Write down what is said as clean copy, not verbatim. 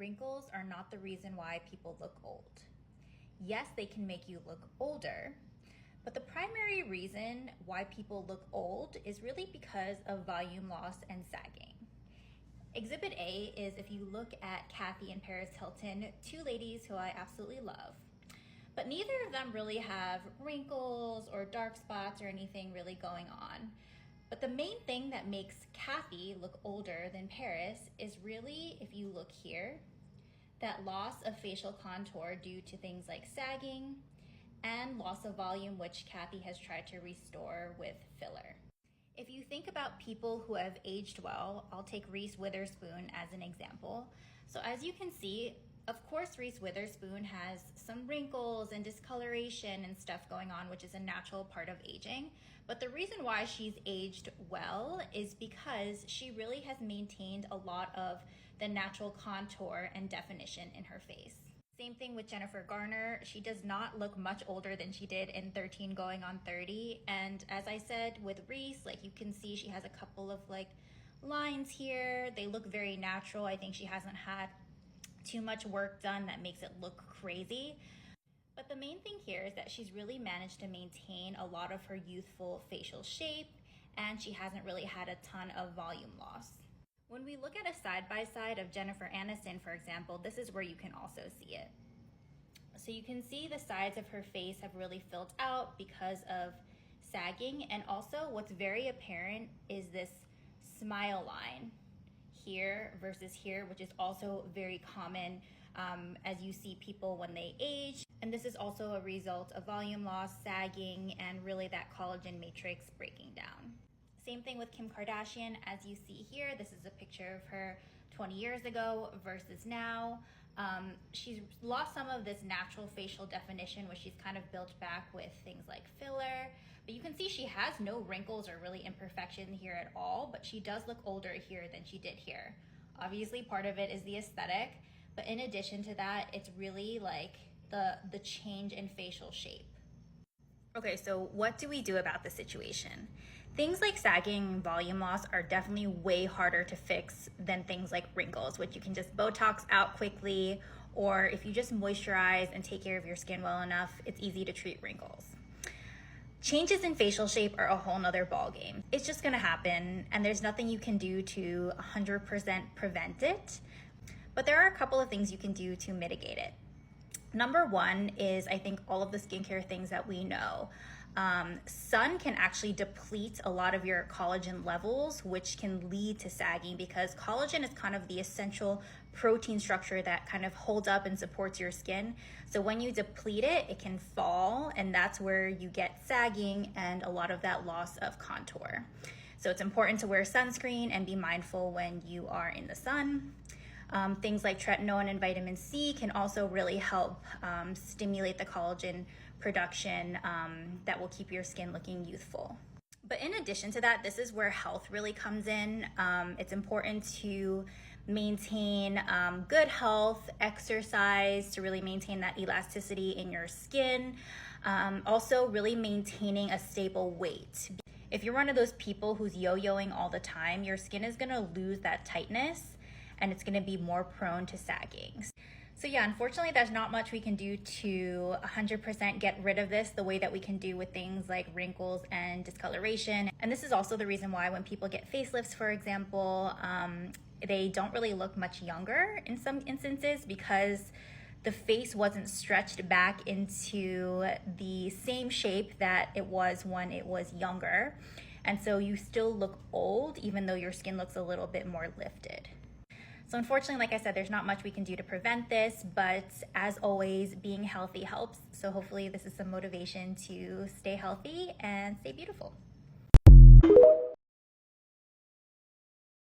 wrinkles are not the reason why people look old. Yes, they can make you look older, but the primary reason why people look old is really because of volume loss and sagging. Exhibit A is if you look at Kathy and Paris Hilton, two ladies who I absolutely love, but neither of them really have wrinkles or dark spots or anything really going on. But the main thing that makes Kathy look older than Paris is really, if you look here, that loss of facial contour due to things like sagging and loss of volume, which Kathy has tried to restore with filler. If you think about people who have aged well, I'll take Reese Witherspoon as an example. So as you can see, of course, Reese Witherspoon has some wrinkles and discoloration and stuff going on, which is a natural part of aging. But the reason why she's aged well is because she really has maintained a lot of the natural contour and definition in her face. Same thing with Jennifer Garner. She does not look much older than she did in 13 going on 30. And as I said with Reese, like you can see she has a couple of like lines here. They look very natural. I think she hasn't had too much work done that makes it look crazy. But the main thing here is that she's really managed to maintain a lot of her youthful facial shape, and she hasn't really had a ton of volume loss. When we look at a side-by-side of Jennifer Aniston, for example, this is where you can also see it. So you can see the sides of her face have really filled out because of sagging, and also what's very apparent is this smile line here versus here, which is also very common as you see people when they age. And this is also a result of volume loss, sagging, and really that collagen matrix breaking down. Same thing with Kim Kardashian. As you see here, this is a picture of her 20 years ago versus now. She's lost some of this natural facial definition, which she's kind of built back with things like filler. But you can see she has no wrinkles or really imperfection here at all, but she does look older here than she did here. Obviously, part of it is the aesthetic, but in addition to that, it's really like the change in facial shape. Okay, so what do we do about the situation? Things like sagging and volume loss are definitely way harder to fix than things like wrinkles, which you can just Botox out quickly, or if you just moisturize and take care of your skin well enough, it's easy to treat wrinkles. Changes in facial shape are a whole nother ballgame. It's just gonna happen, and there's nothing you can do to 100% prevent it, but there are a couple of things you can do to mitigate it. Number one is, I think, all of the skincare things that we know. Sun can actually deplete a lot of your collagen levels, which can lead to sagging because collagen is kind of the essential protein structure that kind of holds up and supports your skin. So when you deplete it, it can fall, and that's where you get sagging and a lot of that loss of contour. So it's important to wear sunscreen and be mindful when you are in the sun. Things like tretinoin and vitamin C can also really help stimulate the collagen production that will keep your skin looking youthful. But in addition to that, this is where health really comes in. It's important to maintain good health, exercise to really maintain that elasticity in your skin. Also really maintaining a stable weight. If you're one of those people who's yo-yoing all the time, your skin is gonna lose that tightness and it's gonna be more prone to sagging. So yeah, unfortunately, there's not much we can do to 100% get rid of this the way that we can do with things like wrinkles and discoloration. And this is also the reason why when people get facelifts, for example, they don't really look much younger in some instances because the face wasn't stretched back into the same shape that it was when it was younger. And so you still look old, even though your skin looks a little bit more lifted. So unfortunately, like I said, there's not much we can do to prevent this, but as always, being healthy helps. So hopefully this is some motivation to stay healthy and stay beautiful.